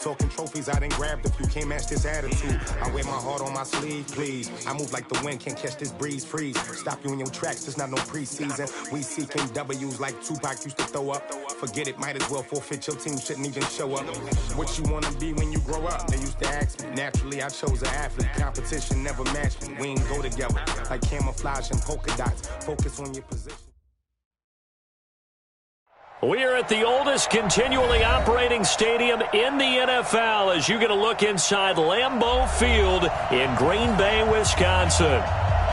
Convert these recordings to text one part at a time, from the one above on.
Talking trophies, I done grabbed a few, can't match this attitude. I wear my heart on my sleeve, please. I move like the wind, can't catch this breeze, freeze. Stop you in your tracks, it's not no preseason. We seeking W's like Tupac used to throw up. Forget it, might as well forfeit, your team shouldn't even show up. What you wanna be when you grow up? They used to ask me. Naturally, I chose an athlete. Competition never matched me. We ain't go together like camouflage and polka dots. Focus on your position. We are at the oldest continually operating stadium in the NFL as you get a look inside Lambeau Field in Green Bay, Wisconsin.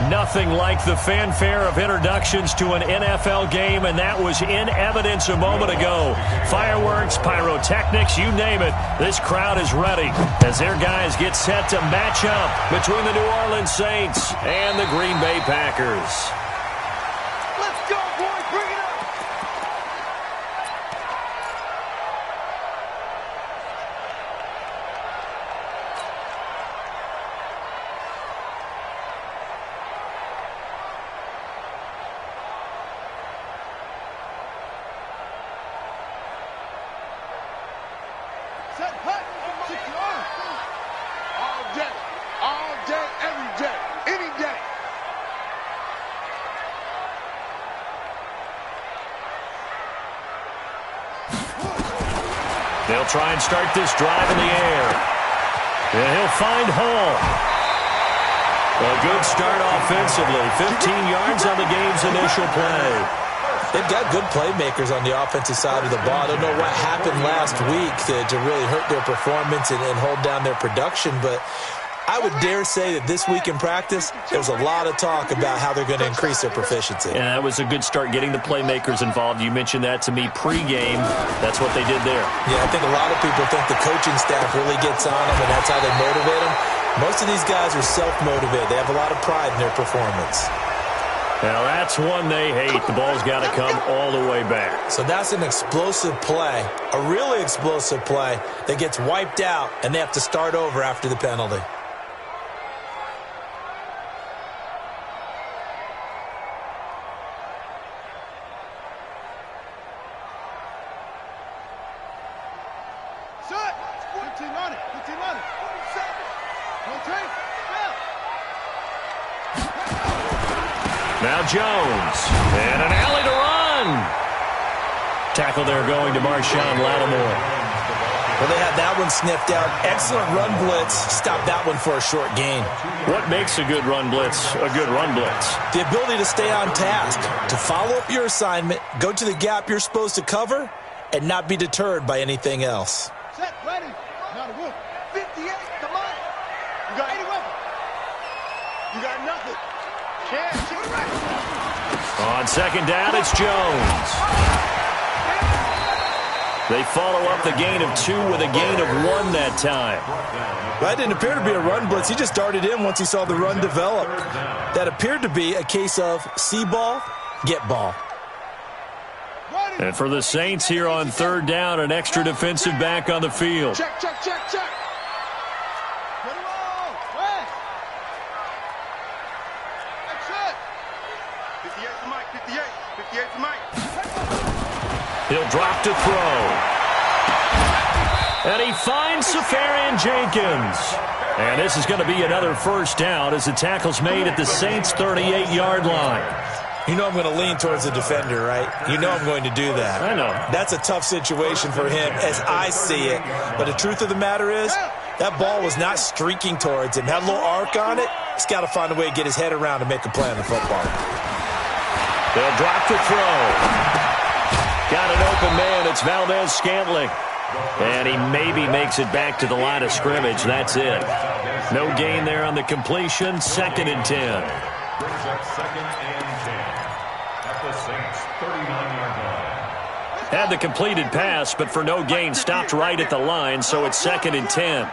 Nothing like the fanfare of introductions to an NFL game, and that was in evidence a moment ago. Fireworks, pyrotechnics, you name it. This crowd is ready as their guys get set to match up between the New Orleans Saints and the Green Bay Packers. Let's go, boys. Bring it up. Set, hut, secure. All day, every day, any day. They'll try and start this drive in the air. And he'll find Hall. A good start offensively. 15 yards on the game's initial play. They've got good playmakers on the offensive side of the ball. I don't know what happened last week to really hurt their performance and hold down their production, but I would dare say that this week in practice, there's a lot of talk about how they're going to increase their proficiency. Yeah, that was a good start getting the playmakers involved. You mentioned that to me pregame. That's what they did there. Yeah, I think a lot of people think the coaching staff really gets on them, and that's how they motivate them. Most of these guys are self-motivated. They have a lot of pride in their performance. Now, that's one they hate. The ball's got to come all the way back. So that's an explosive play, a really explosive play that gets wiped out, and they have to start over after the penalty. Set. 15 on it. 15 on it. Set. Don't take. Now Jones. And an alley to run. Tackle there going to Marshawn Lattimore. Well, they had that one sniffed out. Excellent run blitz. Stop that one for a short gain. What makes a good run blitz a good run blitz? The ability to stay on task, to follow up your assignment, go to the gap you're supposed to cover, and not be deterred by anything else. Set. Ready. Not a roof. 58. Come on. You got any weapon? You got nothing. Can't shoot it right. On second down, it's Jones. They follow up the gain of 2 with a gain of 1 that time. That didn't appear to be a run blitz. He just darted in once he saw the run develop. That appeared to be a case of see ball, get ball. And for the Saints here on third down, an extra defensive back on the field. Check, check, check, check. Get him on. West. That's it. 58 to Mike. 58. 58 to Mike. He'll drop to throw. And he finds Safarian Jenkins. And this is going to be another first down as the tackle's made at the Saints' 38-yard line. You know I'm going to lean towards the defender, right? You know I'm going to do that. I know. That's a tough situation for him as I see it. But the truth of the matter is, that ball was not streaking towards him. Had a little arc on it. He's got to find a way to get his head around and make a play on the football. They'll drop to throw. Got an open man. It's Valdez-Scantling. And he maybe makes it back to the line of scrimmage. That's it. No gain there on the completion. 2nd and 10. Brings up 2nd and 10 at the Saints' 39-yard line. Had the completed pass, but for no gain, stopped right at the line, so it's 2nd and 10.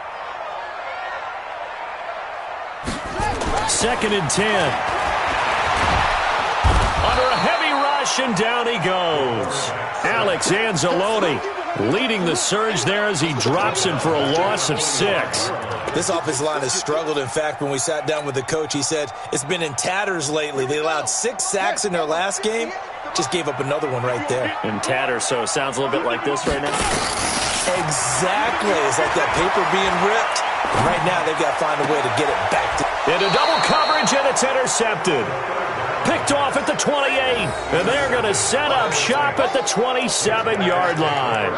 2nd and 10. Under a heavy rush, and down he goes. Alex Anzalone leading the surge there as he drops him for a loss of 6. This offensive line has struggled. In fact, when we sat down with the coach, he said it's been in tatters lately. They allowed 6 sacks in their last game. Just gave up another one right there. In tatters, so it sounds a little bit like this right now. Exactly. It's like that paper being ripped. And right now, they've got to find a way to get it back to... Into double coverage, and it's intercepted. Picked off at the 28, and they're going to set up shop at the 27-yard line.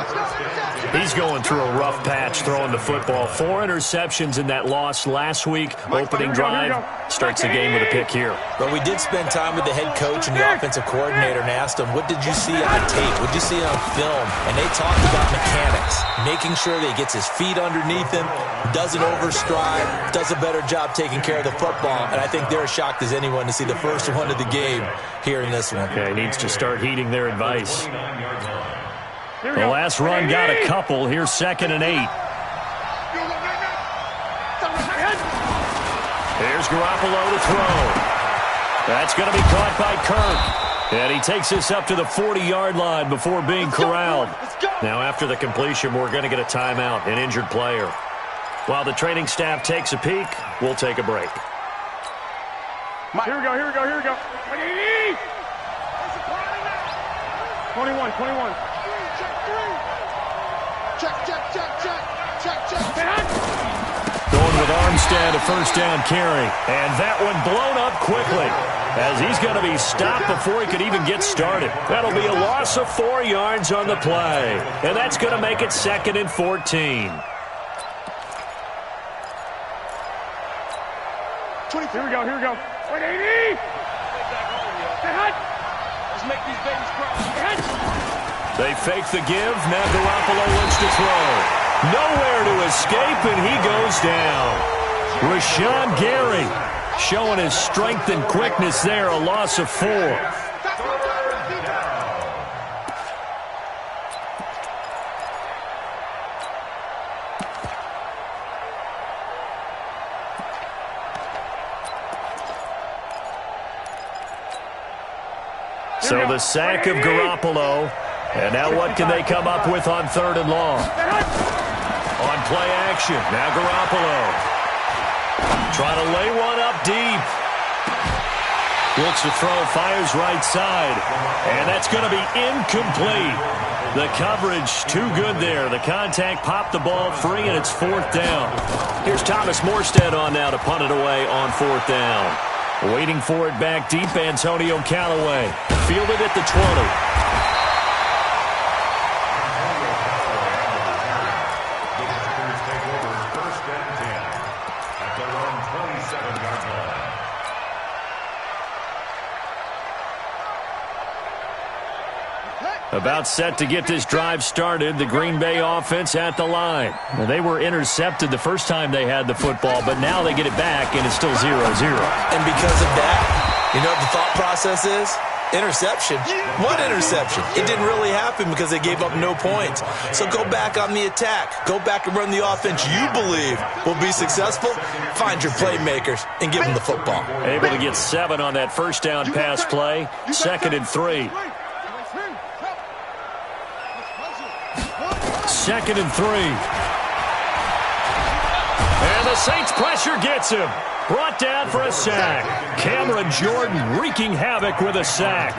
He's going through a rough patch throwing the football. 4 interceptions in that loss last week. Opening drive starts the game with a pick here. But we did spend time with the head coach and the offensive coordinator and asked them, what did you see on tape? What did you see on film? And they talked about mechanics, making sure that he gets his feet underneath him, doesn't overstride, does a better job taking care of the football. And I think they're as shocked as anyone to see the first one of the game here in this one. Okay, needs to start heeding their advice. The last run got a couple. Here's 2nd and 8. Here's Garoppolo to throw. That's going to be caught by Kirk. And he takes this up to the 40-yard line before being corralled. Now, after the completion, we're going to get a timeout, an injured player. While the training staff takes a peek, we'll take a break. Here we go, here we go, here we go. 21. Check. Going with Armstead, a first down carry. And that one blown up quickly as he's going to be stopped before he could even get started. That'll be a loss of 4 yards on the play. And that's going to make it 2nd and 14. Here we go. 180! Let's make these babies cry. They fake the give. Now Garoppolo looks to throw. Nowhere to escape, and he goes down. Rashawn Gary showing his strength and quickness there, a loss of 4. So the sack of Garoppolo. And now what can they come up with on 3rd and long? On play action, now Garoppolo. Trying to lay one up deep. Looks to throw, fires right side. And that's going to be incomplete. The coverage too good there. The contact popped the ball free, and it's 4th down. Here's Thomas Morstead on now to punt it away on 4th down. Waiting for it back deep, Antonio Callaway. Fielded at the 20. About set to get this drive started, the Green Bay offense at the line. Well, they were intercepted the first time they had the football, but now they get it back, and it's still 0-0. And because of that, you know what the thought process is? Interception. What interception? It didn't really happen because they gave up no points. So go back on the attack. Go back and run the offense you believe will be successful. Find your playmakers and give them the football. Able to get 7 on that first down pass play. 2nd and 3. 2nd and 3. And the Saints pressure gets him. Brought down for a sack. Cameron Jordan wreaking havoc with a sack.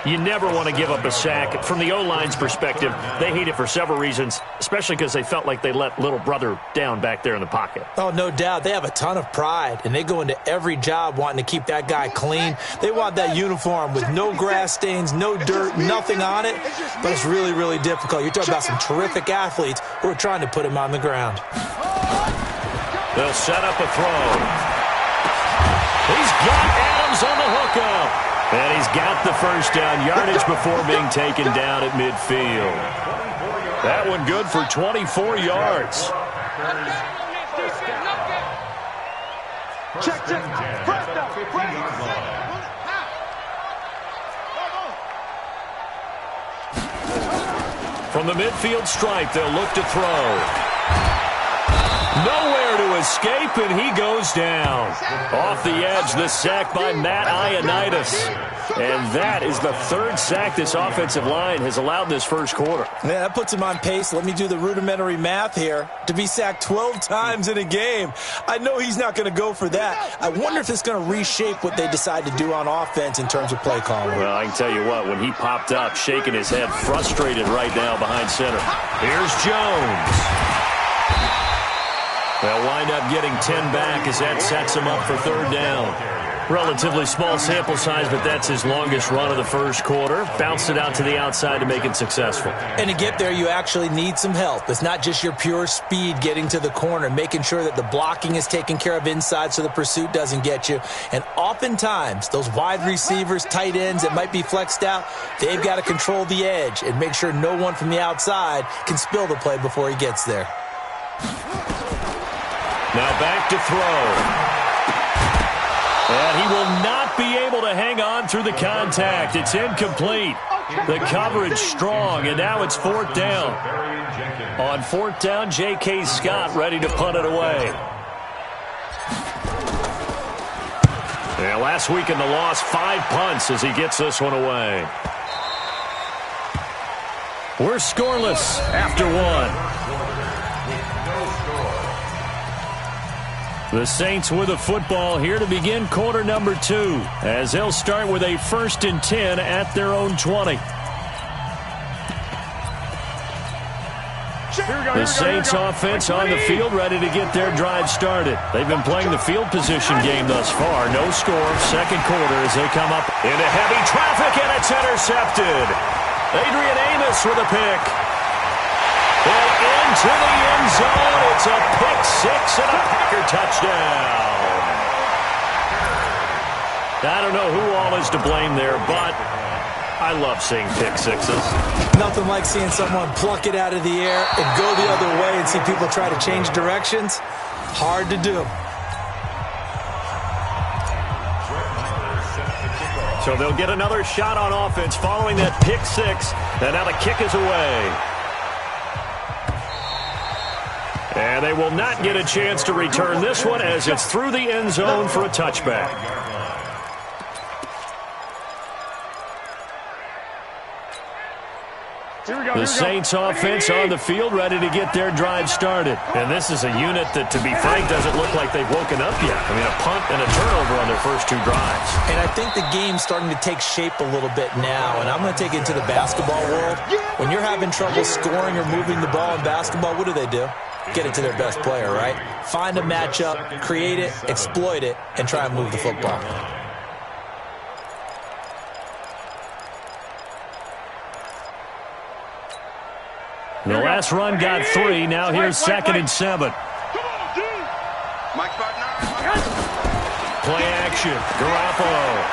You never want to give up a sack. From the O-line's perspective, they hate it for several reasons, especially because they felt like they let little brother down back there in the pocket. Oh, no doubt. They have a ton of pride, and they go into every job wanting to keep that guy clean. They want that uniform with no grass stains, no dirt, nothing on it, but it's really, really difficult. You're talking about some terrific athletes who are trying to put him on the ground. They'll set up a throw. He's got Adams on the hookup. And he's got the first down yardage before being taken down at midfield. That one good for 24 yards. Check. From the midfield stripe, they'll look to throw. Nowhere to escape, and he goes down. Off the edge, the sack by Matt Ioannidis. And that is the third sack this offensive line has allowed this first quarter. Yeah, that puts him on pace. Let me do the rudimentary math here. To be sacked 12 times in a game, I know he's not going to go for that. I wonder if it's going to reshape what they decide to do on offense in terms of play calling. Well, I can tell you what, when he popped up, shaking his head, frustrated right now behind center. Here's Jones. They'll wind up getting 10 back as that sets him up for third down. Relatively small sample size, but that's his longest run of the first quarter. Bounced it out to the outside to make it successful. And to get there, you actually need some help. It's not just your pure speed getting to the corner, making sure that the blocking is taken care of inside so the pursuit doesn't get you. And oftentimes, those wide receivers, tight ends that might be flexed out, they've got to control the edge and make sure no one from the outside can spill the play before he gets there. Now back to throw. And he will not be able to hang on through the contact. It's incomplete. The coverage strong, and now it's fourth down. On fourth down, J.K. Scott ready to punt it away. Yeah, last week in the loss, 5 punts as he gets this one away. We're scoreless after one. The Saints with a football here to begin quarter number 2, as they'll start with a 1st and 10 at their own 20. The Saints offense on the field ready to get their drive started. They've been playing the field position game thus far. No score, second quarter as they come up into heavy traffic, and it's intercepted. Adrian Amos with a pick. And into the end zone, it's a pick six and a Packer touchdown. I don't know who all is to blame there, but I love seeing pick sixes. Nothing like seeing someone pluck it out of the air and go the other way and see people try to change directions. Hard to do. So they'll get another shot on offense following that pick six, and now the kick is away. And they will not get a chance to return this one as it's through the end zone for a touchback. The Saints offense on the field ready to get their drive started. And this is a unit that, to be frank, doesn't look like they've woken up yet. I mean, a punt and a turnover on their first 2 drives. And I think the game's starting to take shape a little bit now. And I'm going to take it to the basketball world. When you're having trouble scoring or moving the ball in basketball, what do? Get it to their best player, right? Find a matchup, create it, exploit it, and try and move the football. The last run got 3. Now here's 2nd and 7. Play action. Garoppolo.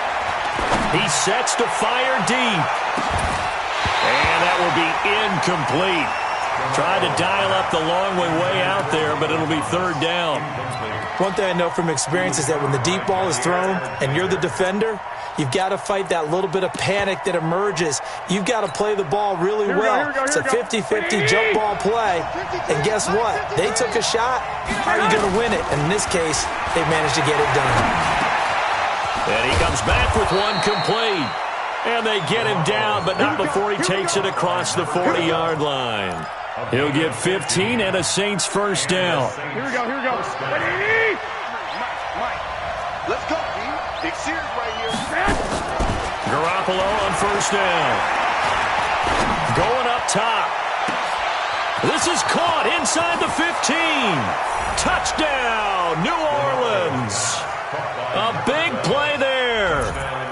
He sets to fire deep. And that will be incomplete. Tried to dial up the long way out there, but it'll be third down. One thing I know from experience is that when the deep ball is thrown and you're the defender, you've got to fight that little bit of panic that emerges. You've got to play the ball really well. It's a 50-50 jump ball play. And guess what? They took a shot. How are you going to win it? And in this case, they managed to get it done. And he comes back with one complete. And they get him down, but not before he takes it across the 40-yard line. He'll get 15 and a Saints first down. Here we go. Ready? Mike. Let's go, D. Big series right here. Garoppolo on first down. Going up top. This is caught inside the 15. Touchdown, New Orleans. A big play there.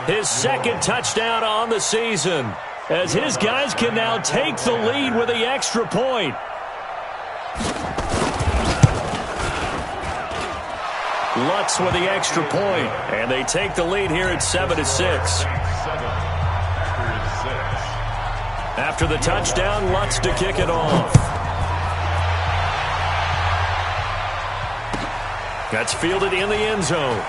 His second touchdown on the season, as his guys can now take the lead with the extra point. Lutz with the extra point, and they take the lead here at 7-6. After the touchdown, Lutz to kick it off. That's fielded in the end zone.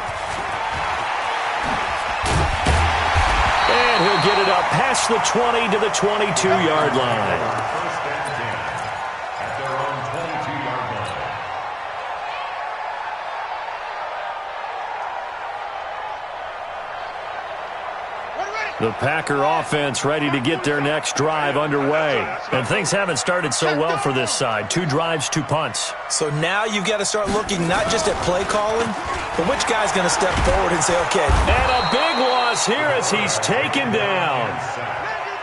And he'll get it up past the 20 to the 22-yard line. The Packer offense ready to get their next drive underway. And things haven't started so well for this side. 2 drives, 2 punts. So now you've got to start looking not just at play calling, but which guy's going to step forward and say, okay. And a big loss here as he's taken down.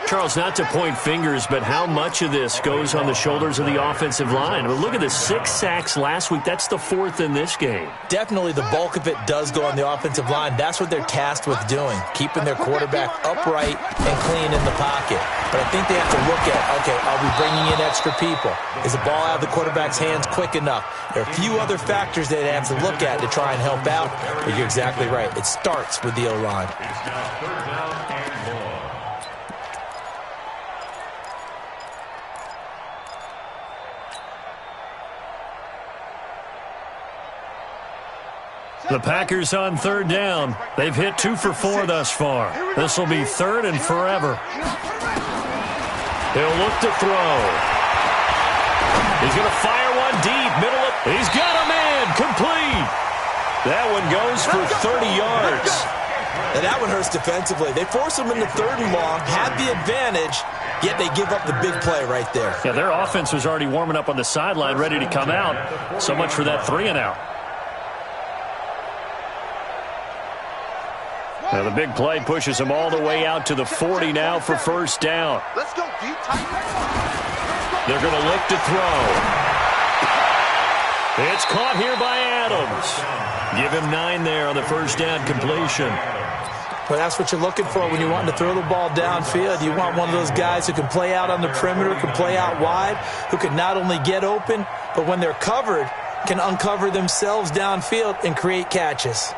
Charles, not to point fingers, but how much of this goes on the shoulders of the offensive line? I mean, look at the 6 sacks last week. That's the 4th in this game. Definitely the bulk of it does go on the offensive line. That's what they're tasked with doing, keeping their quarterback upright and clean in the pocket. But I think they have to look at, okay, are we bringing in extra people? Is the ball out of the quarterback's hands quick enough? There are a few other factors they have to look at to try and help out, but you're exactly right. It starts with the O-line. It's now 3rd down and 1. The Packers on 3rd down. They've hit 2 for 4 thus far. This will be 3rd and forever. He'll look to throw. He's going to fire one deep. Middle of. He's got a man. Complete. That one goes for 30 yards. And that one hurts defensively. They force him into 3rd and long, had the advantage, yet they give up the big play right there. Yeah, their offense was already warming up on the sideline, ready to come out. So much for that 3 and out. Now the big play pushes him all the way out to the 40 now for 1st down. Let's go deep. They're going to look to throw. It's caught here by Adams. Give him 9 there on the 1st down completion. Well, that's what you're looking for when you want to throw the ball downfield. You want one of those guys who can play out on the perimeter, can play out wide, who can not only get open, but when they're covered, can uncover themselves downfield and create catches.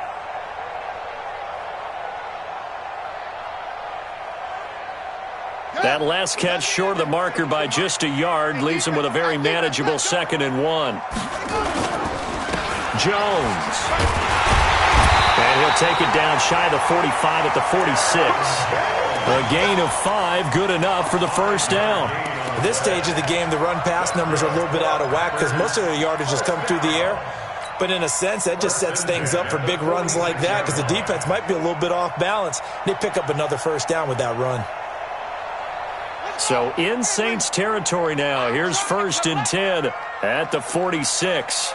That last catch short of the marker by just a yard leaves him with a very manageable 2nd and 1. Jones. And he'll take it down shy of the 45 at the 46. A gain of 5, good enough for the 1st down. At this stage of the game, the run-pass numbers are a little bit out of whack because most of their yardage has come through the air. But in a sense, that just sets things up for big runs like that because the defense might be a little bit off balance. They pick up another 1st down with that run. So in Saints territory now. Here's 1st and 10 at the 46.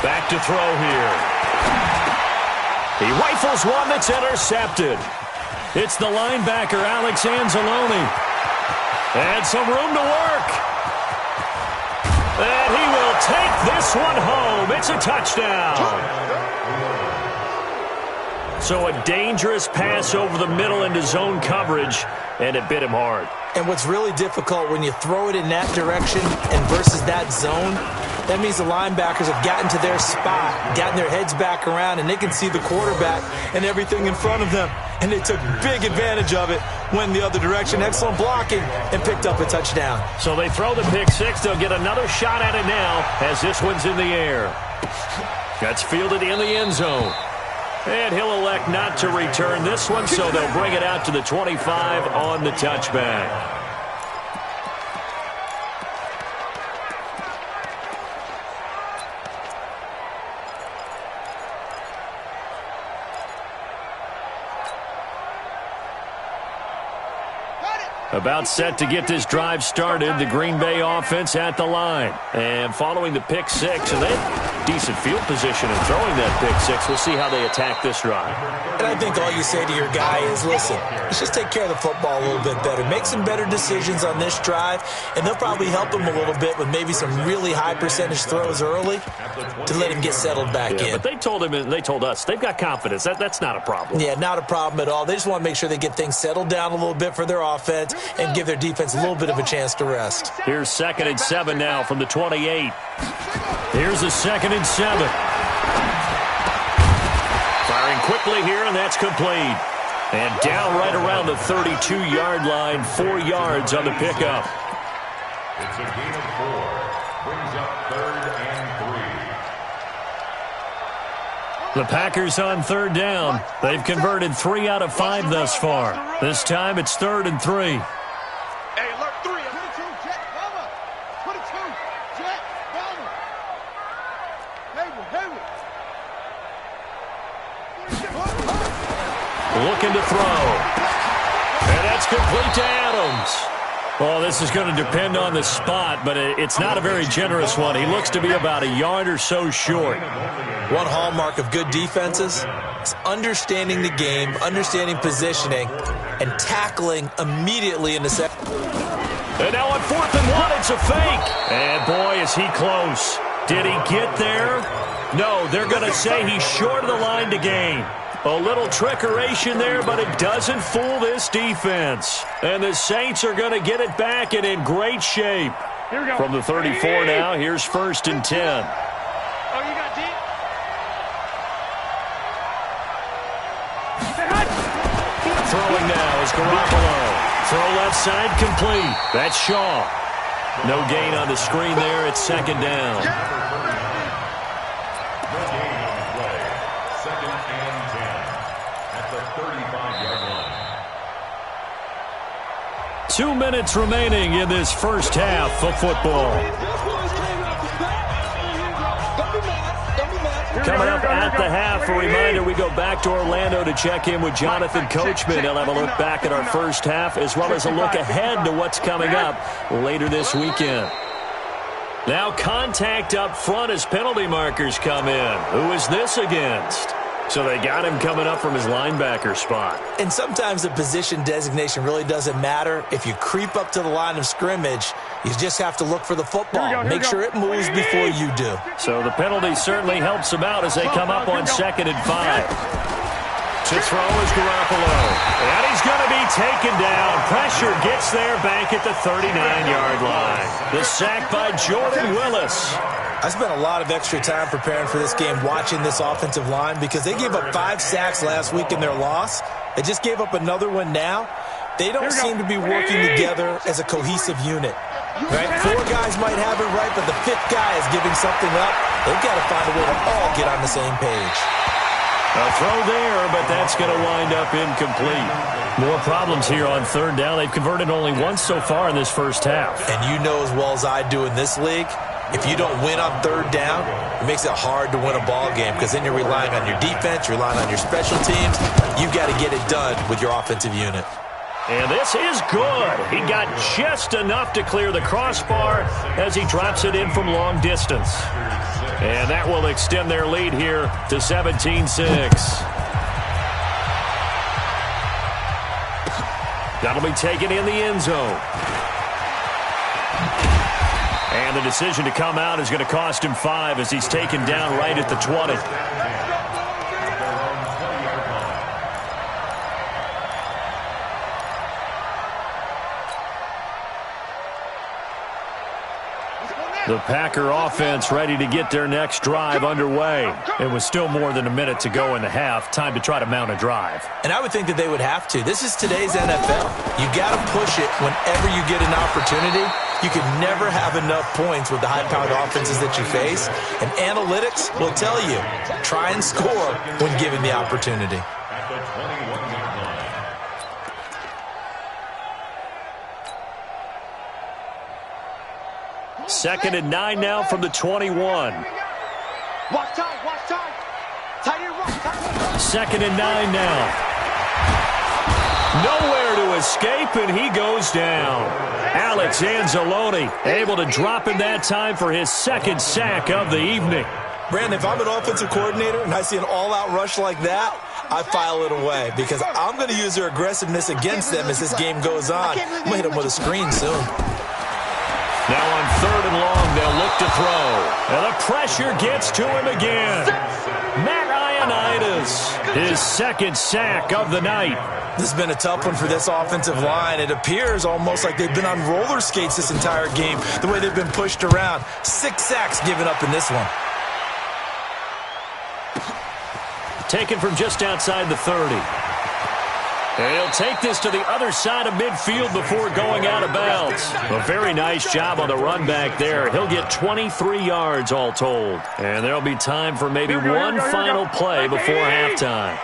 Back to throw here. He rifles one that's intercepted. It's the linebacker, Alex Anzalone. And some room to work. And he will take this one home. It's a touchdown. So a dangerous pass over the middle into zone coverage, and it bit him hard. And what's really difficult when you throw it in that direction and versus that zone, that means the linebackers have gotten to their spot, gotten their heads back around, and they can see the quarterback and everything in front of them. And they took big advantage of it, went the other direction, excellent blocking, and picked up a touchdown. So they throw the pick 6. They'll get another shot at it now as this one's in the air. That's fielded in the end zone. And he'll elect not to return this one, so they'll bring it out to the 25 on the touchback. About set to get this drive started, the Green Bay offense at the line. And following the pick 6, and they have decent field position in throwing that pick 6. We'll see how they attack this drive. And I think all you say to your guy is, listen, let's just take care of the football a little bit better. Make some better decisions on this drive, and they'll probably help him a little bit with maybe some really high percentage throws early to let him get settled back in. But they told him and they told us they've got confidence. That's not a problem. Yeah, not a problem at all. They just want to make sure they get things settled down a little bit for their offense and give their defense a little bit of a chance to rest. Here's 2nd and 7 now from the 28. Here's a 2nd and 7. Firing quickly here, and that's complete. And down right around the 32-yard line, 4 yards on the pickup. It's a gain of 4. Brings up 3rd and 3. The Packers on 3rd down. They've converted 3 out of 5 thus far. This time it's 3rd and 3. Hey, look, 3. 22, Jet, Bama. 22, Jet, Bama. Hayward. looking to throw. And that's complete to Adams. Well, this is going to depend on the spot, but it's not a very generous one. He looks to be about a yard or so short. One hallmark of good defenses is understanding the game, understanding positioning, and tackling immediately in the second. And now on 4th and 1, it's a fake. And boy, is he close. Did he get there? No, they're going to say he's short of the line to gain. A little trickeration there, but it doesn't fool this defense. And the Saints are going to get it back and in great shape. Here we go. From the 34 now, here's 1st and 10. Oh, you got deep. Throwing now is Garoppolo. Throw left side complete. That's Shaw. No gain on the screen there. It's 2nd down. No gain on the play. 2nd and 10 at the 35-yard line. 2 minutes remaining in this first half of football. Coming up at the half, a reminder, we go back to Orlando to check in with Jonathan Coachman. He'll have a look back at our first half as well as a look ahead to what's coming up later this weekend. Now contact up front as penalty markers come in. Who is this against? So they got him coming up from his linebacker spot. And sometimes the position designation really doesn't matter. If you creep up to the line of scrimmage, you just have to look for the football. Make sure it moves before you do. So the penalty certainly helps them out as they come up on 2nd and 5. To throw is Garoppolo. And he's going to be taken down. Pressure gets there back at the 39-yard line. The sack by Jordan Willis. I spent a lot of extra time preparing for this game watching this offensive line because they gave up 5 sacks last week in their loss. They just gave up another one now. They don't seem to be working together as a cohesive unit. Right? 4 guys might have it right, but the 5th guy is giving something up. They've got to find a way to all get on the same page. A throw there, but that's going to wind up incomplete. More problems here on 3rd down. They've converted only once so far in this first half. And you know as well as I do in this league, if you don't win on 3rd down, it makes it hard to win a ball game because then you're relying on your defense, you're relying on your special teams. You've got to get it done with your offensive unit. And this is good. He got just enough to clear the crossbar as he drops it in from long distance. And that will extend their lead here to 17-6. That'll be taken in the end zone. And the decision to come out is going to cost him 5 as he's taken down right at the 20. The Packer offense ready to get their next drive underway. It was still more than a minute to go in the half. Time to try to mount a drive. And I would think that they would have to. This is today's NFL. You got to push it whenever you get an opportunity. You can never have enough points with the high-powered offenses that you face. And analytics will tell you, try and score when given the opportunity. At the 21-yard line. 2nd and 9 now from the 21. Watch time, watch time. Tight end, watch time. 2nd and 9 now. Nowhere to escape, and he goes down. Alex Anzalone able to drop him that time for his 2nd sack of the evening. Brandon, if I'm an offensive coordinator and I see an all-out rush like that, I file it away because I'm going to use their aggressiveness against them as this game goes on. I'm going to hit them with a screen soon. Now on 3rd and long, they'll look to throw. And the pressure gets to him again. Matt Ioannidis, his 2nd sack of the night. This has been a tough one for this offensive line. It appears almost like they've been on roller skates this entire game, the way they've been pushed around. 6 sacks given up in this one. Taken from just outside the 30. And he'll take this to the other side of midfield before going out of bounds. A very nice job on the run back there. He'll get 23 yards all told. And there'll be time for maybe one final play before halftime.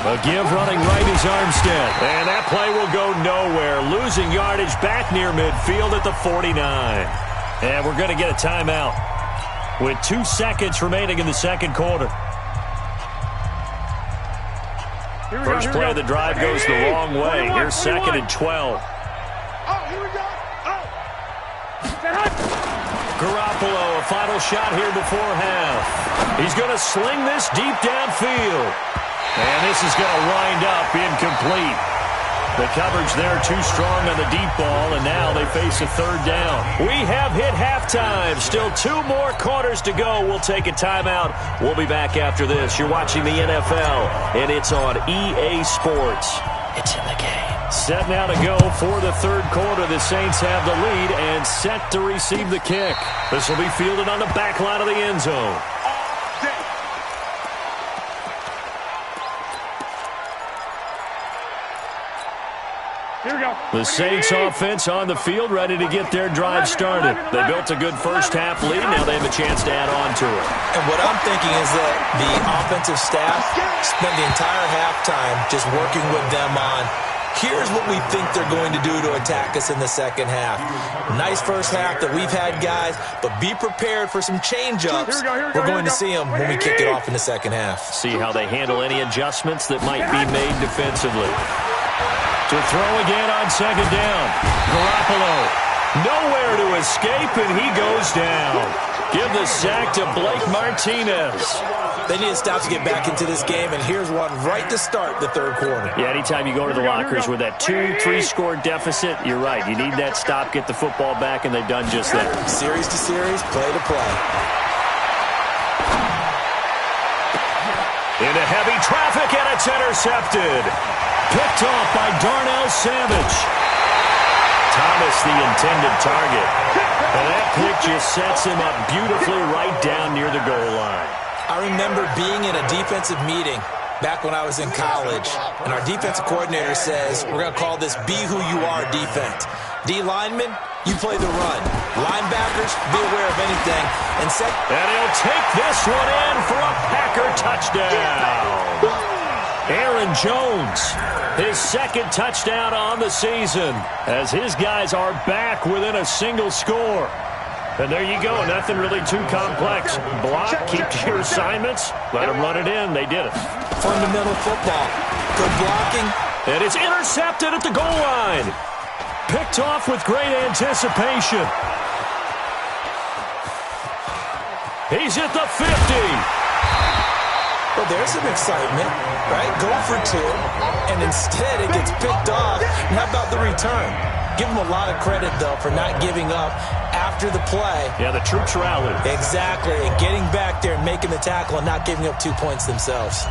A give running right is Armstead. And that play will go nowhere. Losing yardage back near midfield at the 49. And we're going to get a timeout with 2 seconds remaining in the second quarter. First play of the drive goes the wrong way. Here's 2nd and 12. Here we go. Garoppolo, a final shot here before half. He's going to sling this deep downfield. And this is going to wind up incomplete. The coverage there too strong on the deep ball, and now they face a 3rd down. We have hit halftime. Still 2 more quarters to go. We'll take a timeout. We'll be back after this. You're watching the NFL, and it's on EA Sports. It's in the game. Set now to go for the 3rd quarter. The Saints have the lead and set to receive the kick. This will be fielded on the back line of the end zone. The Saints offense on the field, ready to get their drive started. They built a good first-half lead. Now they have a chance to add on to it. And what I'm thinking is that the offensive staff spent the entire halftime just working with them on, here's what we think they're going to do to attack us in the second half. Nice first half that we've had, guys, but be prepared for some change-ups. We're going to see them when we kick it off in the second half. See how they handle any adjustments that might be made defensively. To throw again on 2nd down. Garoppolo, nowhere to escape, and he goes down. Give the sack to Blake Martinez. They need to stop to get back into this game, and here's one right to start the 3rd quarter. Yeah, anytime you go to the lockers with that 2-3 score deficit, you're right. You need that stop, get the football back, and they've done just that. Series to series, play to play. Into heavy traffic, and it's intercepted. Picked off by Darnell Savage. Thomas, the intended target. And that pick just sets him up beautifully right down near the goal line. I remember being in a defensive meeting back when I was in college, and our defensive coordinator says, we're going to call this Be Who You Are defense. D linemen, you play the run. Linebackers, be aware of anything. And he'll take this one in for a Packer touchdown. Aaron Jones, his 2nd touchdown on the season, as his guys are back within a single score. And there you go, nothing really too complex. Block, keep to your assignments, let them run it in. They did it. Fundamental football. Good blocking. And it's intercepted at the goal line. Picked off with great anticipation. He's at the 50. Well, there's some excitement, right? Go for 2, and instead it gets picked off. And how about the return? Give them a lot of credit, though, for not giving up after the play. Yeah, the troops rallied. Exactly, and getting back there and making the tackle and not giving up 2 points themselves.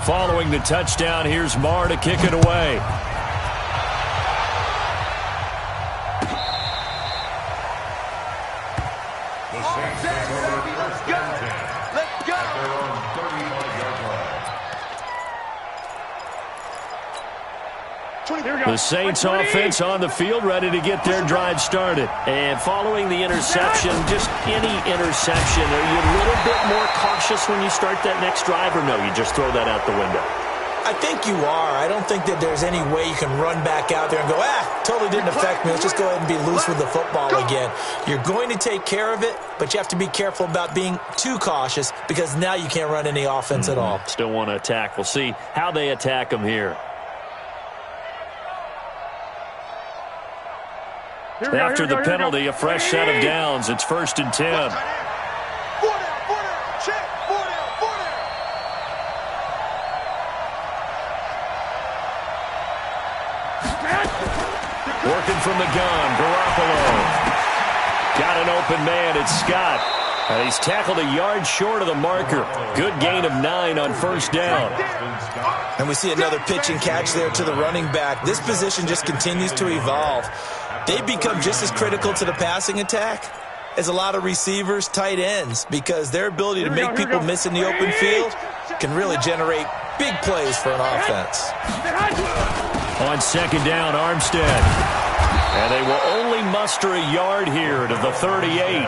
Following the touchdown, here's Marr to kick it away. The Saints offense on the field, ready to get their drive started. And following the interception, just any interception, are you a little bit more cautious when you start that next drive, or no, you just throw that out the window? I think you are. I don't think that there's any way you can run back out there and go, totally didn't affect me. Let's just go ahead and be loose with the football again. You're going to take care of it, but you have to be careful about being too cautious because now you can't run any offense at all. Still want to attack. We'll see how they attack them here. After the penalty, a fresh set of downs. It's 1st and 10. 4 down, check, 4 down. Working from the gun, Garoppolo. Got an open man, it's Scott. And he's tackled a yard short of the marker. Good gain of 9 on 1st down. And we see another pitch and catch there to the running back. This position just continues to evolve. They become just as critical to the passing attack as a lot of receivers, tight ends, because their ability to make people miss in the open field can really generate big plays for an offense. On 2nd down, Armstead. And they will only muster a yard here to the 38.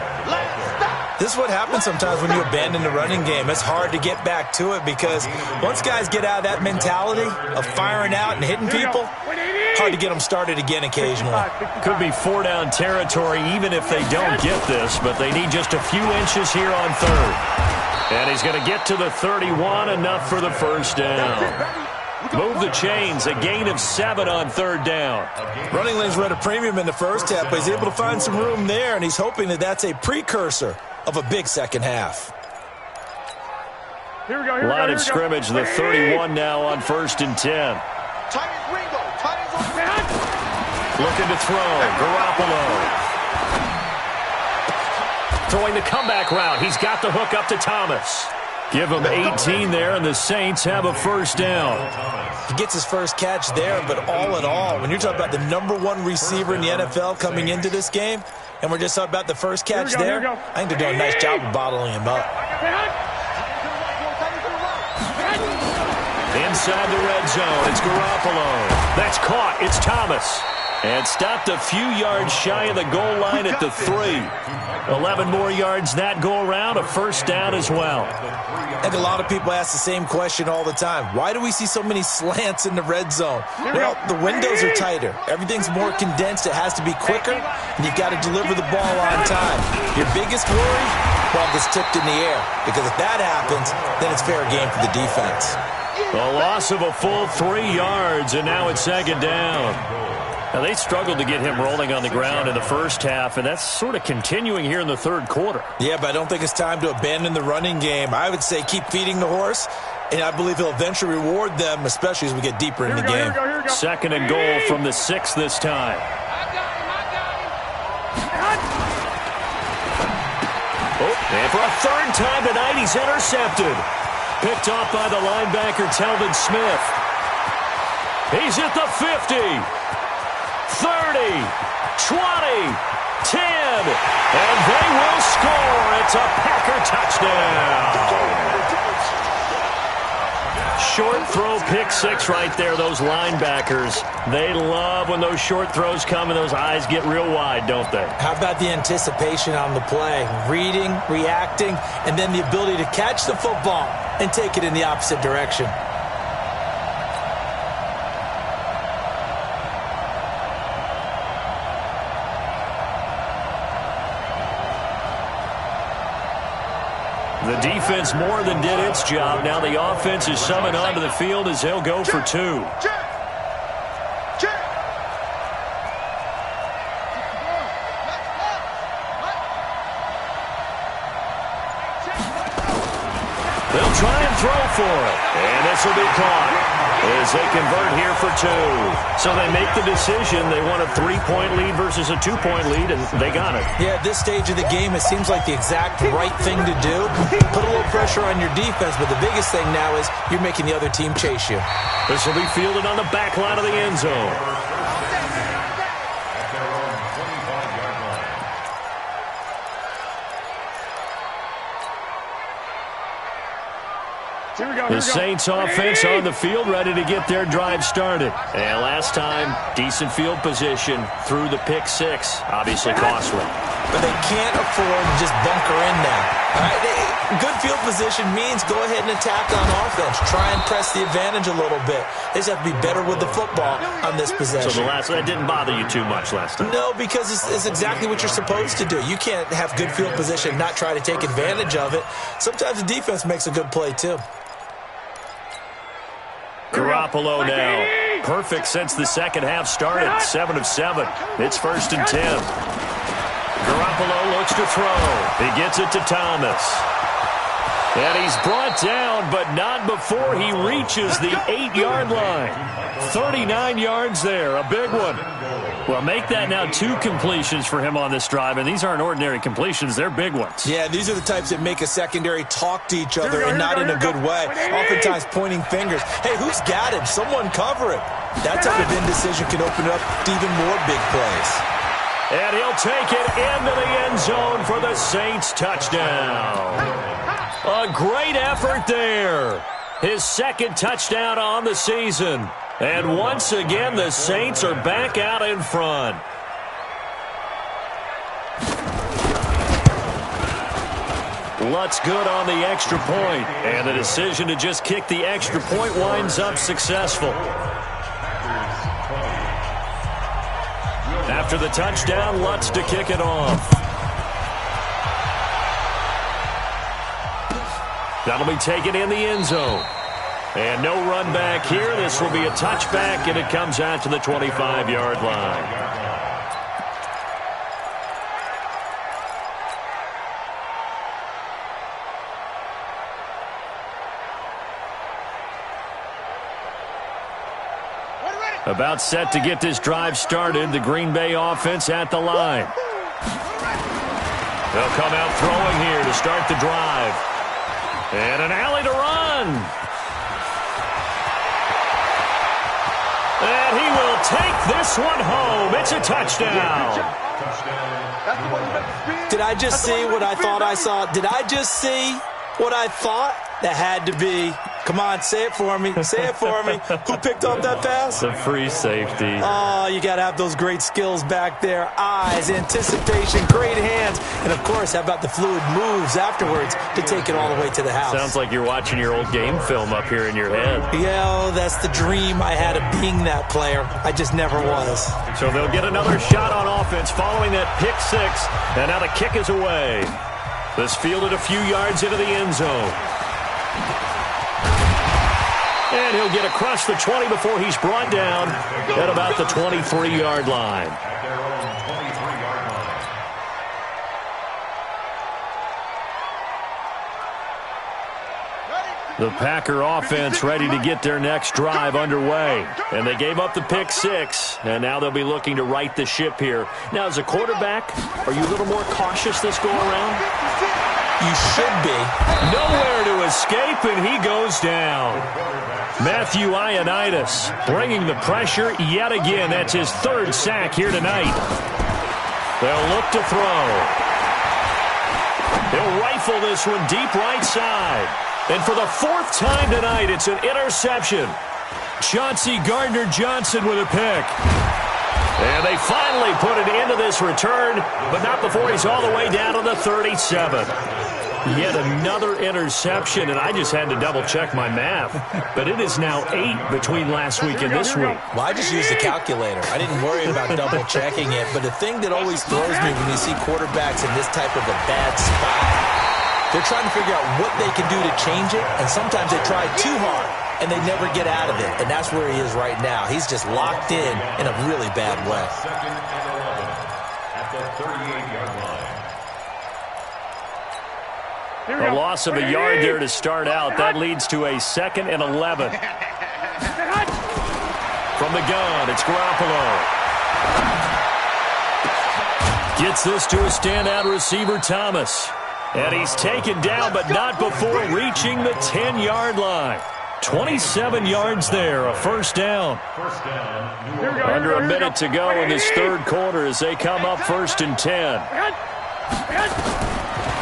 This is what happens sometimes when you abandon the running game. It's hard to get back to it because once guys get out of that mentality of firing out and hitting people, hard to get them started again occasionally. Could be 4 down territory even if they don't get this, but they need just a few inches here on 3rd. And he's going to get to the 31, enough for the first down. Move the chains, a gain of 7 on 3rd down. Running lanes were at a premium in the first half, but he's able to find some room there, and he's hoping that that's a precursor of a big second half. Line of scrimmage, the 31 now on 1st and 10. Looking to throw, Garoppolo. Throwing the comeback route. He's got the hook up to Thomas. Give him 18 there, and the Saints have a first down. He gets his first catch there, but all in all, when you're talking about the #1 receiver in the NFL coming into this game, and we're just talking about the first catch there, I think they're doing a nice job of bottling him up. Inside the red zone, it's Garoppolo. That's caught. It's Thomas. And stopped a few yards shy of the goal line at the 3. 11 more yards that go around, a first down as well. I think a lot of people ask the same question all the time. Why do we see so many slants in the red zone? Well, the windows are tighter. Everything's more condensed. It has to be quicker, and you've got to deliver the ball on time. Your biggest worry? Ball gets tipped in the air, because if that happens, then it's fair game for the defense. A loss of a full 3 yards, and now it's 2nd down. Now, they struggled to get him rolling on the ground in the first half, and that's sort of continuing here in the 3rd quarter. Yeah, but I don't think it's time to abandon the running game. I would say keep feeding the horse, and I believe he'll eventually reward them, especially as we get deeper in the game. 2nd and goal from the 6 this time. And for a 3rd time tonight, he's intercepted. Picked off by the linebacker, Telvin Smith. He's at the 50. 30, 20, 10, and they will score. It's a Packer touchdown. Short throw, pick 6 right there, those linebackers. They love when those short throws come and those eyes get real wide, don't they? How about the anticipation on the play? Reading, reacting, and then the ability to catch the football and take it in the opposite direction. The defense more than did its job. Now the offense is summoned onto the field as they'll go for 2. They'll try and throw for it. And this will be caught as they convert here for 2. So they make the decision. They want a 3-point lead versus a 2-point lead, and they got it. Yeah, at this stage of the game, it seems like the exact right thing to do. Put a little pressure on your defense, but the biggest thing now is you're making the other team chase you. This will be fielded on the back line of the end zone. The Saints offense on the field, ready to get their drive started. And last time, decent field position through the pick 6. Obviously costly. But they can't afford to just bunker in now. All right? Good field position means go ahead and attack on offense. Try and press the advantage a little bit. They just have to be better with the football on this possession. So that didn't bother you too much last time? No, because it's exactly what you're supposed to do. You can't have good field position and not try to take advantage of it. Sometimes the defense makes a good play, too. Garoppolo now. Perfect since the second half started. 7 of 7. It's 1st and 10. Garoppolo looks to throw. He gets it to Thomas. And he's brought down, but not before he reaches the 8-yard line. 39 yards there. A big one. Well, make that now 2 completions for him on this drive, and these aren't ordinary completions. They're big ones. Yeah, these are the types that make a secondary talk to each other and not in a good way. Oftentimes pointing fingers. Hey, who's got him? Someone cover it. That type of indecision can open up to even more big plays. And he'll take it into the end zone for the Saints touchdown. A great effort there. His 2nd touchdown on the season. And once again, the Saints are back out in front. Lutz good on the extra point. And the decision to just kick the extra point winds up successful. After the touchdown, Lutz to kick it off. That'll be taken in the end zone. And no run back here. This will be a touchback, and it comes out to the 25-yard line. About set to get this drive started. The Green Bay offense at the line. They'll come out throwing here to start the drive. And an alley to run. And he will take this one home. It's a touchdown. Did I just see what I thought I saw? Did I just see what I thought? That had to be. Come on, say it for me. Say it for me. Who picked up that pass? The free safety. Oh, you got to have those great skills back there. Eyes, anticipation, great hands. And, of course, how about the fluid moves afterwards to take it all the way to the house? Sounds like you're watching your old game film up here in your head. Yeah, oh, that's the dream I had of being that player. I just never was. So they'll get another shot on offense following that pick six. And now the kick is away. This fielded a few yards into the end zone. And he'll get across the 20 before he's brought down at about the 23-yard line. The Packer offense ready to get their next drive underway. And they gave up the pick six, and now they'll be looking to right the ship here. Now, as a quarterback, are you a little more cautious this go-around? You should be. Nowhere to escape, and he goes down. Matthew Ioannidis bringing the pressure yet again. That's his third sack here tonight. They'll look to throw. He'll rifle this one deep right side. And for the fourth time tonight, it's an interception. Chauncey Gardner-Johnson with a pick. And they finally put an end to this return, but not before he's all the way down to the 37. Yet another interception, and I just had to double-check my math. But it is now 8 between last week and this week. Well, I just used the calculator. I didn't worry about double-checking it. But the thing that always throws me when you see quarterbacks in this type of a bad spot, they're trying to figure out what they can do to change it, and sometimes they try too hard, and they never get out of it. And that's where he is right now. He's just locked in a really bad way. Second and 11 at the 38-yard line. A loss of a yard there to start out. That leads to a second and 11. From the gun, it's Garoppolo. Gets this to a standout receiver, Thomas. And he's taken down, but not before reaching the 10-yard line. 27 yards there, a first down. Under a minute to go in this third quarter as they come up 1st and 10.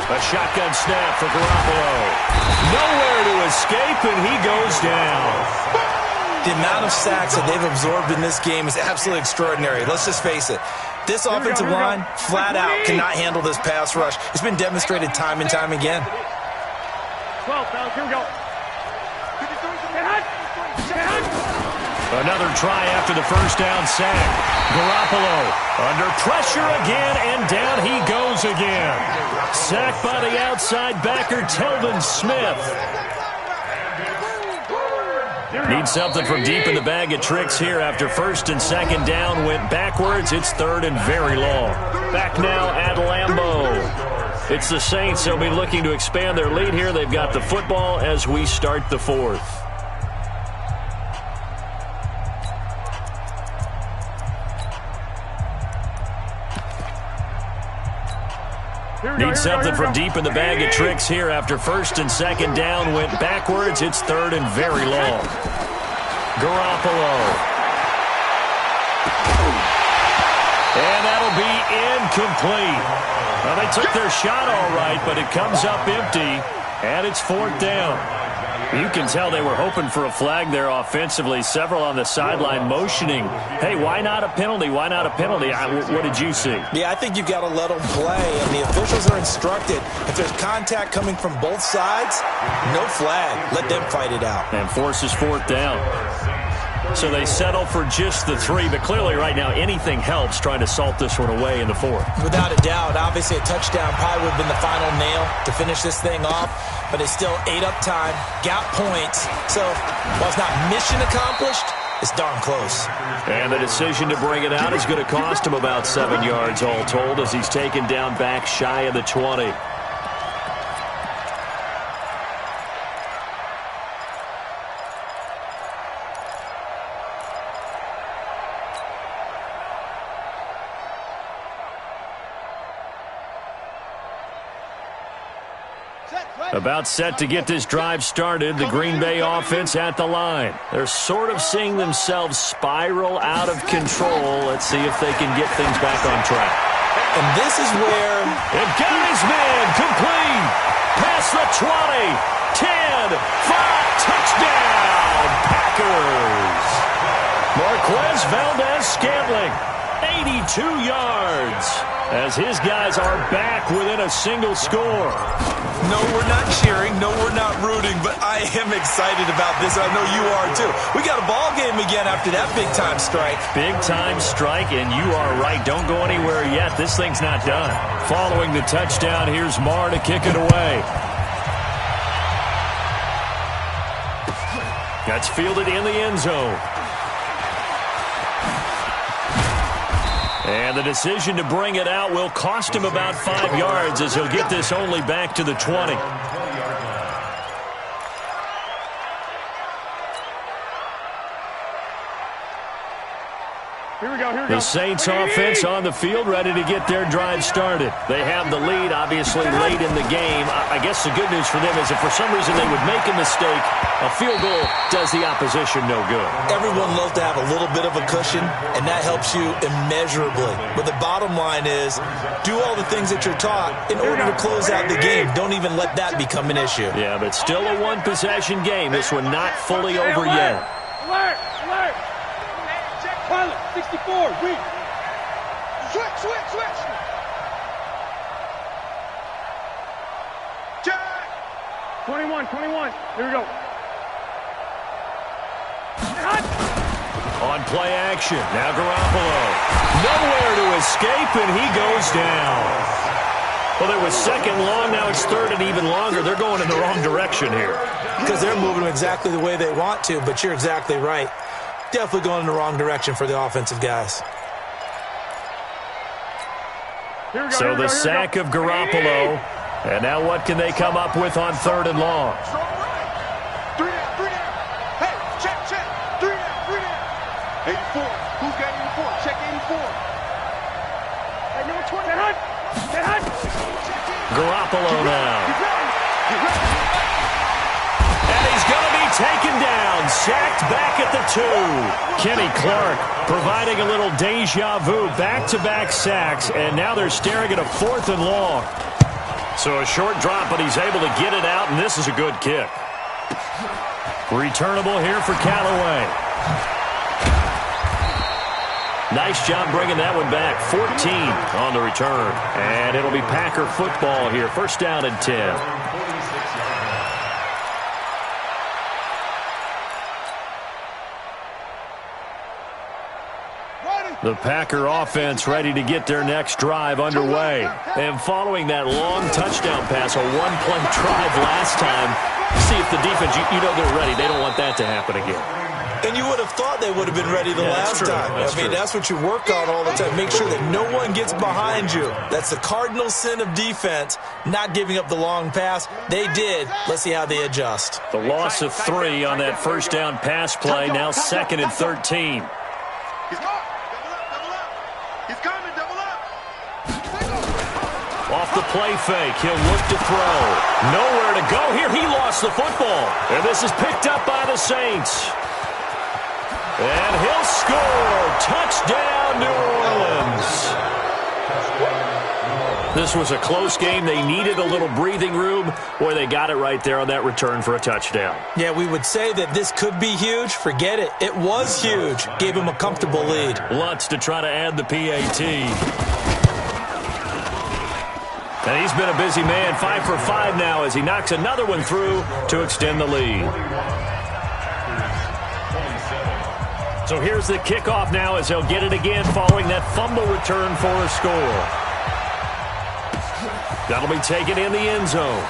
A shotgun snap for Garoppolo. Nowhere to escape, and he goes down. The amount of sacks that they've absorbed in this game is absolutely extraordinary. Let's just face it. This offensive line, flat out, cannot handle this pass rush. It's been demonstrated time and time again. 12, fellas, here we go. Another try after the first down sack. Garoppolo under pressure again, and down he goes again. Sacked by the outside backer, Telvin Smith. Need something from deep in the bag of tricks here after 1st and 2nd down went backwards. It's 3rd and very long. Back now at Lambeau. It's the Saints. They'll be looking to expand their lead here. They've got the football as we start the 4th. Need something from deep in the bag of tricks here after 1st and 2nd down went backwards. It's 3rd and very long. Garoppolo. And that'll be incomplete. Well, they took their shot all right, but it comes up empty, and it's 4th down. You can tell they were hoping for a flag there offensively. Several on the sideline motioning, hey, why not a penalty? Why not a penalty? What did you see? Yeah, I think you've got to let them play. And the officials are instructed, if there's contact coming from both sides, no flag. Let them fight it out. And forces 4th down. So they settle for just the 3, but clearly right now anything helps trying to salt this one away in the 4th. Without a doubt, obviously a touchdown probably would have been the final nail to finish this thing off, but they still ate up time, got points. So while it's not mission accomplished, it's darn close. And the decision to bring it out is going to cost him about 7 yards all told as he's taken down back shy of the 20. About set to get this drive started, the Green Bay offense at the line. They're sort of seeing themselves spiral out of control. Let's see if they can get things back on track. And this is where... And got his man complete. Past the 20, 10, 5, touchdown, Packers. Marquez Valdez-Scantling, 82 yards, as his guys are back within a single score. No, we're not cheering. No, we're not rooting. But I am excited about this. I know you are, too. We got a ball game again after that big-time strike. Big-time strike, and you are right. Don't go anywhere yet. This thing's not done. Following the touchdown, here's Marr to kick it away. That's fielded in the end zone. And the decision to bring it out will cost him about 5 yards as he'll get this only back to the 20. Here we go. The Saints offense on the field, ready to get their drive started. They have the lead, obviously, late in the game. I guess the good news for them is if for some reason they would make a mistake, a field goal does the opposition no good. Everyone loves to have a little bit of a cushion, and that helps you immeasurably. But the bottom line is, do all the things that you're taught in order to close out the game. Don't even let that become an issue. Yeah, but still a one-possession game. This one not fully over yet. Alert! Alert! Pilot, 64, weak. Switch. Jack! 21. Here we go. On play action, now Garoppolo. Nowhere to escape, and he goes down. Well, it was second long, now it's third and even longer. They're going in the wrong direction here. Because they're moving exactly the way they want to, but you're exactly right. Definitely going in the wrong direction for the offensive guys. So the sack of Garoppolo. And now what can they come up with on third and long? 3 down. Hey, check. 3 down. 84. Who's got 84? Check 84. Hey, number 20. Get Hunt. Garoppolo now. And he's going to be taken down, sacked back at the 2. Kenny Clark providing a little deja vu, back-to-back sacks, and now they're staring at a 4th and long. So a short drop, but he's able to get it out, and this is a good kick. Returnable here for Callaway. Nice job bringing that one back. 14 on the return. And it'll be Packer football here. First down and 10. The Packer offense ready to get their next drive underway. And following that long touchdown pass, a one-play drive last time, see if the defense, you know they're ready. They don't want that to happen again. And you would have thought they would have been ready the last time. That's what you work on all the time. Make sure that no one gets behind you. That's the cardinal sin of defense, not giving up the long pass. They did. Let's see how they adjust. The loss of 3 on that first down pass play, now 2nd and 13. He's gone. Double up. He's coming. Double up. Off the play fake, he'll look to throw. Nowhere to go here. He lost the football. And this is picked up by the Saints. And he'll score. Touchdown, New Orleans. This was a close game. They needed a little breathing room. Boy, they got it right there on that return for a touchdown. Yeah, we would say that this could be huge. Forget it. It was huge. Gave him a comfortable lead. Lutz to try to add the PAT. And he's been a busy man. 5 for 5 now as he knocks another one through to extend the lead. So here's the kickoff now as they'll get it again following that fumble return for a score. That'll be taken in the end zone.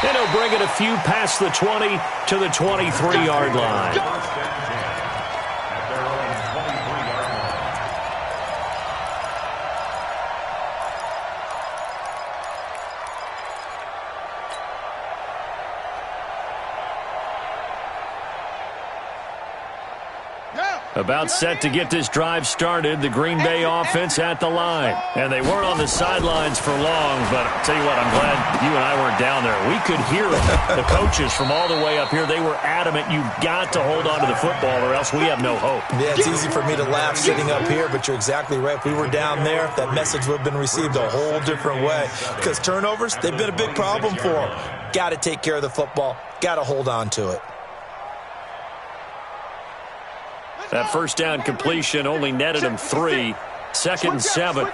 And he'll bring it a few past the 20 to the 23-yard line. About set to get this drive started, the Green Bay offense at the line. And they weren't on the sidelines for long, but I'll tell you what, I'm glad you and I weren't down there. We could hear the coaches from all the way up here. They were adamant, you've got to hold on to the football or else we have no hope. Yeah, it's easy for me to laugh sitting up here, but you're exactly right. If we were down there, that message would have been received a whole different way. Because turnovers, they've been a big problem for them. Got to take care of the football. Got to hold on to it. That first down completion only netted him 3. 2nd and 7.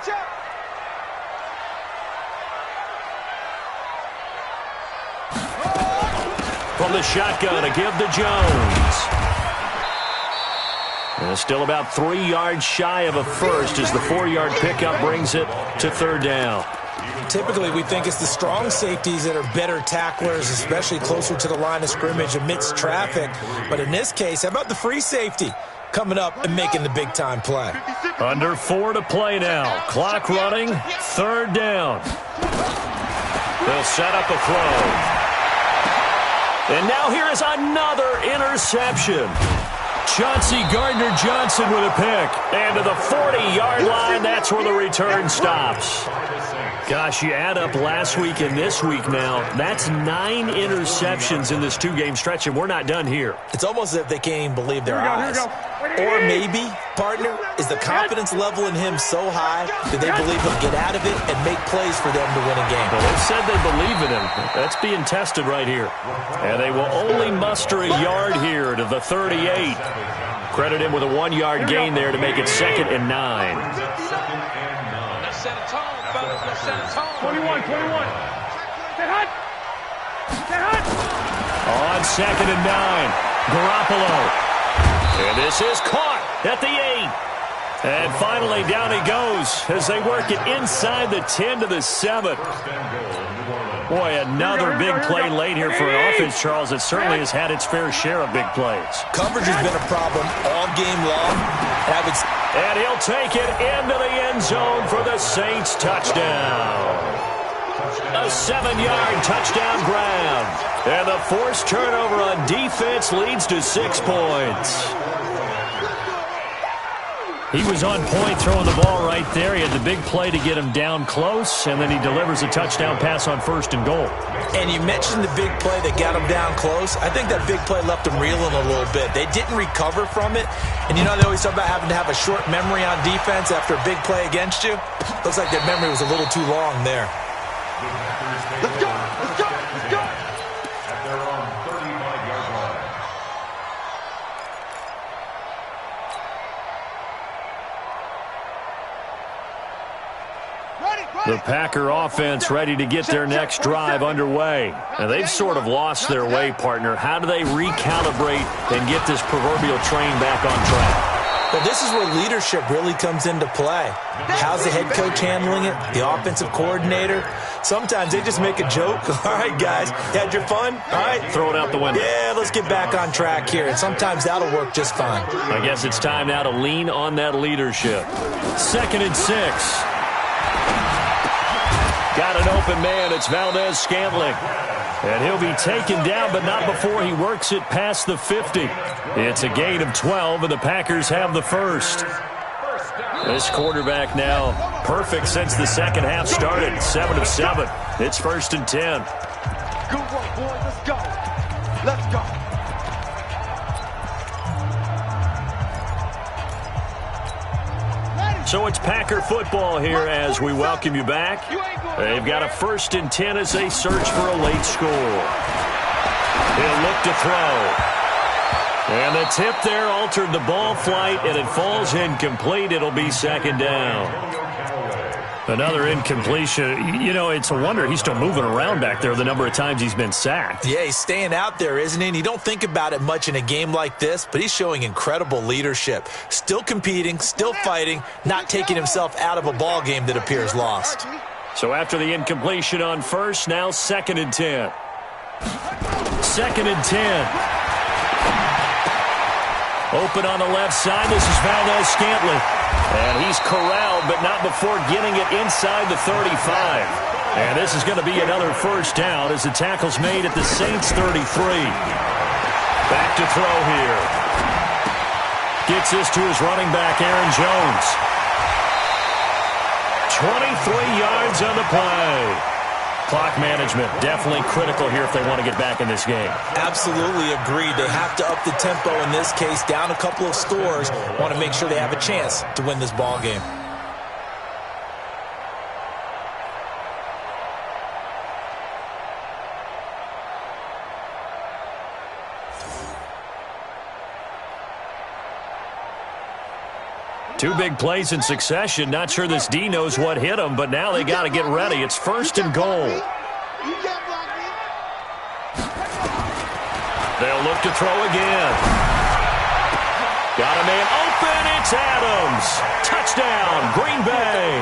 From the shotgun, a give to Jones. And still about 3 yards shy of a first as the 4-yard pickup brings it to 3rd down. Typically, we think it's the strong safeties that are better tacklers, especially closer to the line of scrimmage amidst traffic. But in this case, how about the free safety coming up and making the big-time play? Under 4 to play now. Clock running, 3rd down. They'll set up a throw. And now here is another interception. Chauncey Gardner-Johnson with a pick. And to the 40-yard line, that's where the return stops. Gosh, you add up last week and this week now, that's 9 interceptions in this 2-game stretch, and we're not done here. It's almost as if they can't even believe their eyes. Or maybe, partner, is the confidence level in him so high that they believe he'll get out of it and make plays for them to win a game. Well, they said they believe in him. That's being tested right here. And they will only muster a yard here to the 38. Credit him with a 1-yard gain there to make it 2nd and 9. Let's set a tone, fellas. Let's set a tone. 21. Stay hot. On 2nd and 9, Garoppolo. And this is caught at the 8. And finally down he goes as they work it inside the 10 to the 7. Boy, another big play late here for an offense, Charles, that certainly has had its fair share of big plays. Coverage has been a problem all game long. And he'll take it into the end zone for the Saints touchdown. A 7-yard touchdown grab. And the forced turnover on defense leads to 6 points. He was on point throwing the ball right there. He had the big play to get him down close, and then he delivers a touchdown pass on 1st and goal. And you mentioned the big play that got him down close. I think that big play left him reeling a little bit. They didn't recover from it. And you know they always talk about having to have a short memory on defense after a big play against you? Looks like their memory was a little too long there. Let's go. At their own 35-yard line. The Packer offense ready to get their next drive underway. And they've sort of lost their way, partner. How do they recalibrate and get this proverbial train back on track? Well, this is where leadership really comes into play. How's the head coach handling it? The offensive coordinator? Sometimes they just make a joke. All right, guys, you had your fun? All right. Throw it out the window. Yeah, let's get back on track here. And sometimes that'll work just fine. I guess it's time now to lean on that leadership. 2nd and 6. Got an open man. It's Valdez-Scantling. And he'll be taken down, but not before he works it past the 50. It's a gain of 12, and the Packers have the first. This quarterback now perfect since the second half started. 7 of 7. It's 1st and 10. Good work, boys. Let's go. Let's go. So it's Packer football here as we welcome you back. They've got a 1st and 10 as they search for a late score. He'll look to throw. And the tip there altered the ball flight, and it falls incomplete. It'll be 2nd down. Another incompletion. You know, it's a wonder he's still moving around back there the number of times he's been sacked. Yeah, he's staying out there, isn't he? And you don't think about it much in a game like this, but he's showing incredible leadership. Still competing, still fighting, not taking himself out of a ball game that appears lost. So after the incompletion on first, now 2nd and 10. 2nd and 10. Open on the left side. This is Valdez-Scantling. And he's corralled, but not before getting it inside the 35. And this is going to be another first down as the tackle's made at the Saints' 33. Back to throw here. Gets this to his running back, Aaron Jones. 23 yards on the play. Clock management definitely critical here if they want to get back in this game. Absolutely agreed. They have to up the tempo in this case, down a couple of scores. Want to make sure they have a chance to win this ball game. Two big plays in succession. Not sure this D knows what hit him, but now they got to get ready. It's 1st and goal. They'll look to throw again. Got a man open. It's Adams. Touchdown, Green Bay.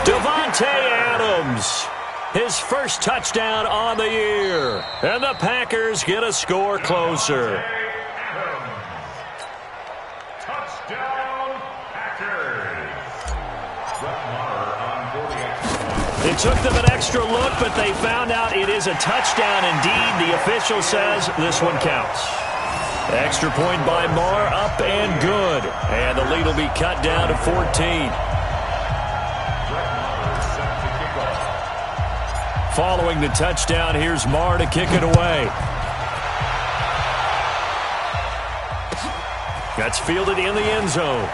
Devontae Adams. His first touchdown on the year. And the Packers get a score closer. It took them an extra look, but they found out it is a touchdown indeed. The official says this one counts. Extra point by Marr, up and good. And the lead will be cut down to 14. Following the touchdown, here's Marr to kick it away. That's fielded in the end zone.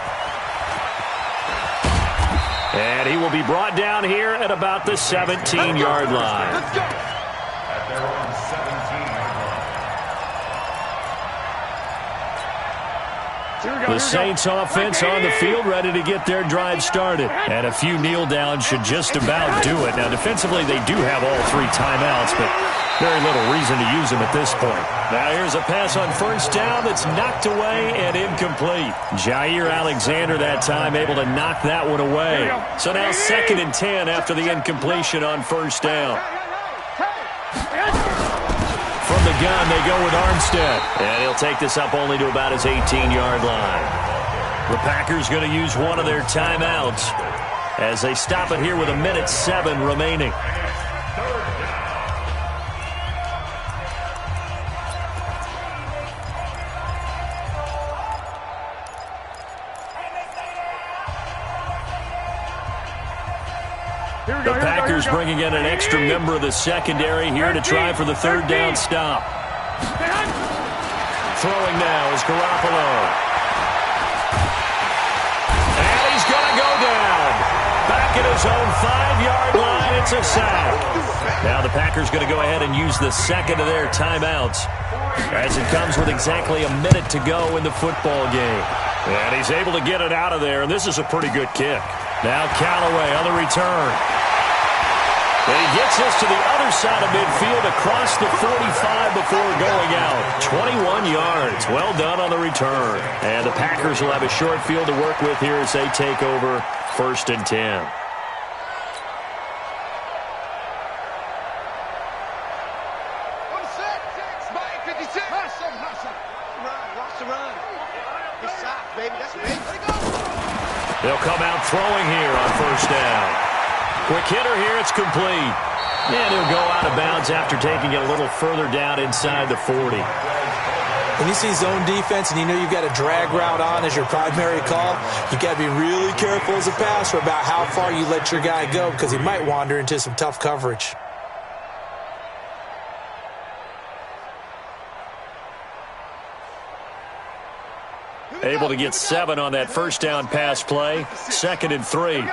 And he will be brought down here at about the 17-yard line. Let's go. At their own 17-yard line. The Saints offense on the field, ready to get their drive started. And a few kneel downs should just about do it. Now, defensively, they do have all 3 timeouts, but very little reason to use them at this point. Now, here's a pass on first down that's knocked away and incomplete. Jair Alexander that time able to knock that one away. So now 2nd and 10 after the incompletion on first down. From the gun, they go with Armstead. And he'll take this up only to about his 18-yard line. The Packers going to use one of their timeouts as they stop it here with 1:07 remaining. The Packers bringing in an extra member of the secondary here to try for the 3rd down stop. Throwing now is Garoppolo. And he's going to go down. Back at his own 5-yard line, it's a sack. Now the Packers going to go ahead and use the second of their timeouts as it comes with exactly 1 minute to go in the football game. And he's able to get it out of there, and this is a pretty good kick. Now Callaway on the return. And he gets this to the other side of midfield across the 45 before going out. 21 yards. Well done on the return. And the Packers will have a short field to work with here as they take over 1st and 10. They'll come out throwing here on first down. Quick hitter here, it's complete. And he'll go out of bounds after taking it a little further down inside the 40. When you see zone defense and you know you've got a drag route on as your primary call, you've got to be really careful as a passer about how far you let your guy go because he might wander into some tough coverage. Able to get 7 on that first down pass play. 2nd and 3.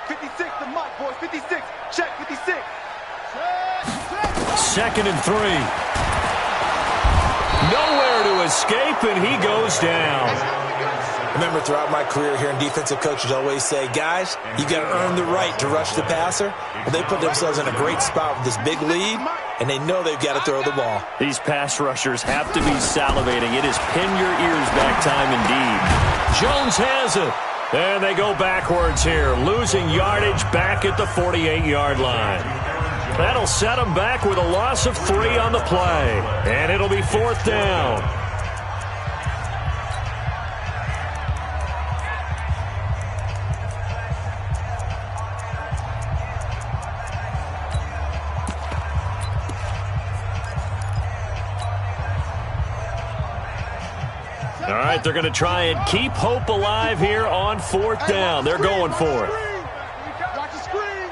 56, the mic, boys. 56. Check, 56. 2nd and 3. Nowhere to escape, and he goes down. Remember, throughout my career here, defensive coaches always say, guys, you got to earn the right to rush the passer. Well, they put themselves in a great spot with this big lead, and they know they've got to throw the ball. These pass rushers have to be salivating. It is pin your ears back time indeed. Jones has it. And they go backwards here, losing yardage back at the 48-yard line. That'll set them back with a loss of 3 on the play. And it'll be 4th down. All right, they're going to try and keep hope alive here on 4th down. They're going for it. Watch the screen.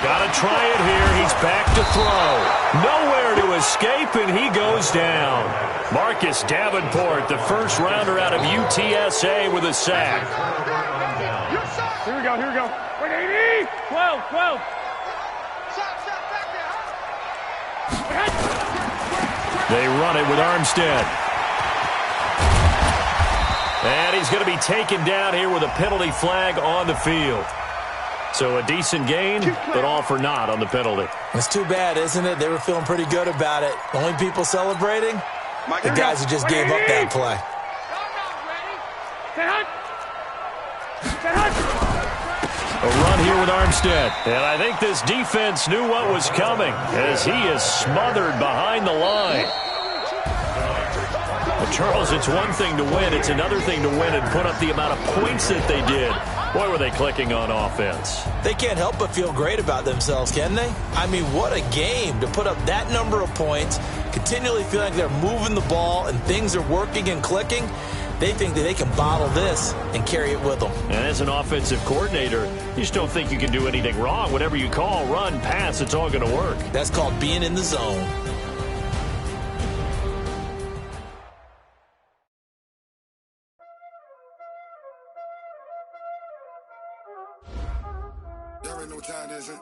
Got to try it here. He's back to throw. Nowhere to escape, and he goes down. Marcus Davenport, the first rounder out of UTSA with a sack. Here we go, here we go. 180. 12. They run it with Armstead. And he's going to be taken down here with a penalty flag on the field. So a decent gain, but all for naught on the penalty. It's too bad, isn't it? They were feeling pretty good about it. The only people celebrating, the guys who just gave up that play. A run here with Armstead. And I think this defense knew what was coming as he is smothered behind the line. Well, Charles, it's one thing to win. It's another thing to win and put up the amount of points that they did. Boy, were they clicking on offense. They can't help but feel great about themselves, can they? I mean, what a game to put up that number of points, continually feeling like they're moving the ball and things are working and clicking. They think that they can bottle this and carry it with them. And as an offensive coordinator, you just don't think you can do anything wrong. Whatever you call, run, pass, it's all going to work. That's called being in the zone. Y'all already know what time it is, huh?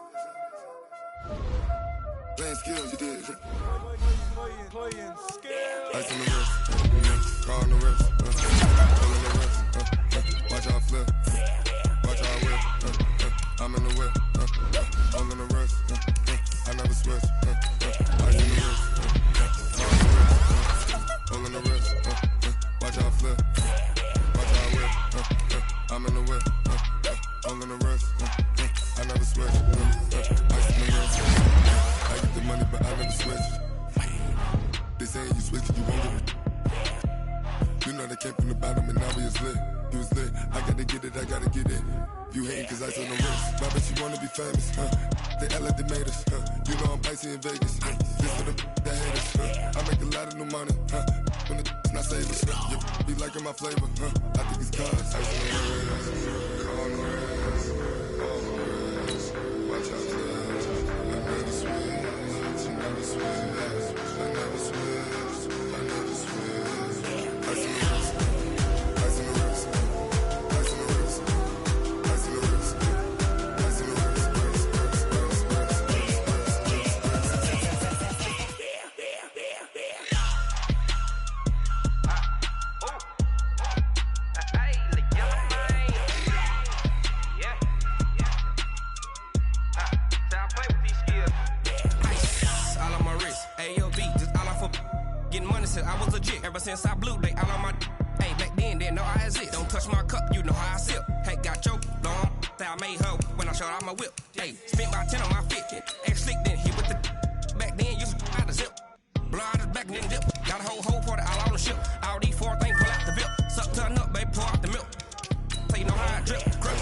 Playing skills, you did, huh? Playing skills. Ice on the wrist, car on the wrist, all in the wrist, watch how I flip, watch how I whip, I'm in the whip, all in the wrist, I never switch, ice in the wrist, car on the wrist, all in the wrist, watch how I flip, watch how I whip, I'm in the whip, all in the wrist, I never switch, ice in the wrist, I get the money but I never switch. They saying you switch it, you won't get it. You know they came from the bottom and now we is lit. You was lit, I gotta get it, I gotta get it. You hating cause ice on the wrist. I bet you wanna be famous, huh? They act like they made us, huh? You know I'm icy in Vegas, just for the that hate us, huh? I make a lot of new money, huh? When the not save us, you be liking my flavor, huh? I think it's cause ice on the wrist, on the wrist, on the wrist. Watch out, I never switch, I never switch. Since I blew, they all on my hey, back then, didn't know I exist. Don't touch my cup, you know how I sip. Hey, got your long, that I made her when I showed out my whip. Hey, spent about 10 on my fit. Ex slick, then hit with the back then, used to out the zip. Blow out the back, then dip. Got a whole party all on the ship. All these 4 things pull out the VIP. Suck, turn up, baby, pour out the milk. So you know how I drip. Grip.